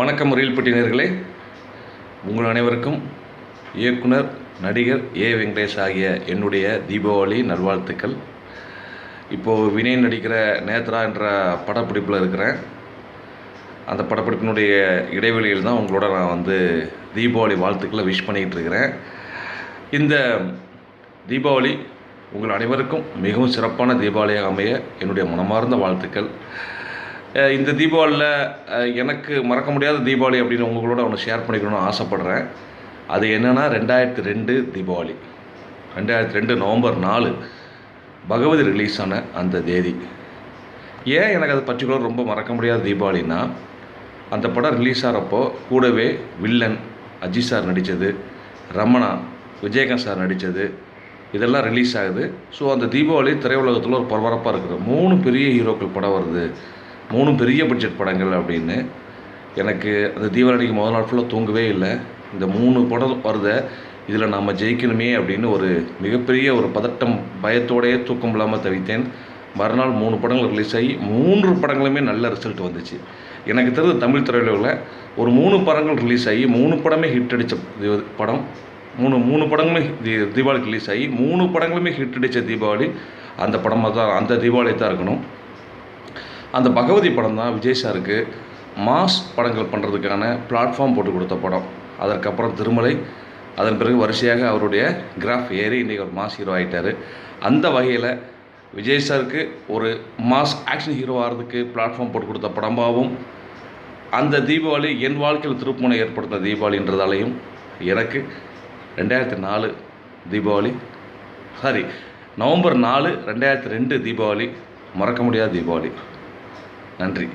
வணக்கம் ரீல்பட்டி நேயர்களே, உங்கள் அனைவருக்கும் இயக்குனர் நடிகர் ஏ வெங்கடேஷ் ஆகிய என்னுடைய தீபாவளி நல்வாழ்த்துக்கள். இப்போது வினய் நடிக்கிற நேத்ரா என்ற படப்பிடிப்பில் இருக்கிறேன். அந்த படப்பிடிப்பினுடைய இடைவெளியில் தான் உங்களோட நான் தீபாவளி வாழ்த்துக்களை விஷ் பண்ணிக்கிட்டு இருக்கிறேன். இந்த தீபாவளி உங்கள் அனைவருக்கும் மிகவும் சிறப்பான தீபாவளியாக அமைய என்னுடைய மனமார்ந்த வாழ்த்துக்கள். இந்த தீபாவளியில் எனக்கு மறக்க முடியாத தீபாவளி அப்படின்னு உங்களோட ஒன்று ஷேர் பண்ணிக்கணும்னு ஆசைப்பட்றேன். அது என்னென்னா 2002 தீபாவளி. 2002 நவம்பர் 4 பகவதி ரிலீஸ் ஆன அந்த தேதி. ஏன் எனக்கு அது பர்டிகுலர் ரொம்ப மறக்க முடியாத தீபாவளின்னா, அந்த படம் ரிலீஸ் ஆகிறப்போ கூடவே வில்லன் அஜித் சார் நடித்தது, ரமணா விஜயகாந்த் சார் நடித்தது இதெல்லாம் ரிலீஸ் ஆகுது. ஸோ அந்த தீபாவளி திரையுலகத்தில் ஒரு பரபரப்பாக இருக்குது. 3 பெரிய ஹீரோக்கள் படம் வருது, 3 பெரிய பட்ஜெட் படங்கள் அப்படின்னு. எனக்கு அந்த தீபாவளிக்கு முதல் நாள் ஃபுல்லாக தூங்கவே இல்லை. இந்த 3 படம் வருத இதில் நம்ம ஜெயிக்கணுமே அப்படின்னு ஒரு மிகப்பெரிய ஒரு பதட்டம், பயத்தோடையே தூக்கம் இல்லாமல் தவித்தேன். மறுநாள் 3 படங்கள் ரிலீஸ் ஆகி 3 படங்களுமே நல்ல ரிசல்ட் வந்துச்சு. எனக்கு தெரிஞ்ச தமிழ் திரையுலகில் ஒரு 3 படங்கள் ரிலீஸ் ஆகி 3 படமே ஹிட் அடித்த படம், 3 படங்களுமே தீபாவளிக்கு ரிலீஸ் ஆகி 3 படங்களுமே ஹிட் அடித்த தீபாவளி அந்த படமாக தான், அந்த தீபாவளி தான் இருக்கணும். அந்த பகவதி படம் தான் விஜய் சாருக்கு மாஸ் படங்கள் பண்ணுறதுக்கான பிளாட்ஃபார்ம் போட்டு கொடுத்த படம். அதற்கப்புறம் திருமலை, அதன் பிறகு வரிசையாக அவருடைய கிராஃப் ஏறி இன்றைக்கி ஒரு மாஸ் ஹீரோ ஆகிட்டார். அந்த வகையில் விஜய் சாருக்கு ஒரு மாஸ் ஆக்ஷன் ஹீரோ ஆகிறதுக்கு பிளாட்ஃபார்ம் போட்டு கொடுத்த படமாகவும் அந்த தீபாவளி என் வாழ்க்கையில் திருப்புமுனை ஏற்படுத்தின தீபாவளின்றதாலையும் எனக்கு 2004 தீபாவளி நவம்பர் 4 2002 தீபாவளி மறக்க முடியாத தீபாவளி. நன்றி.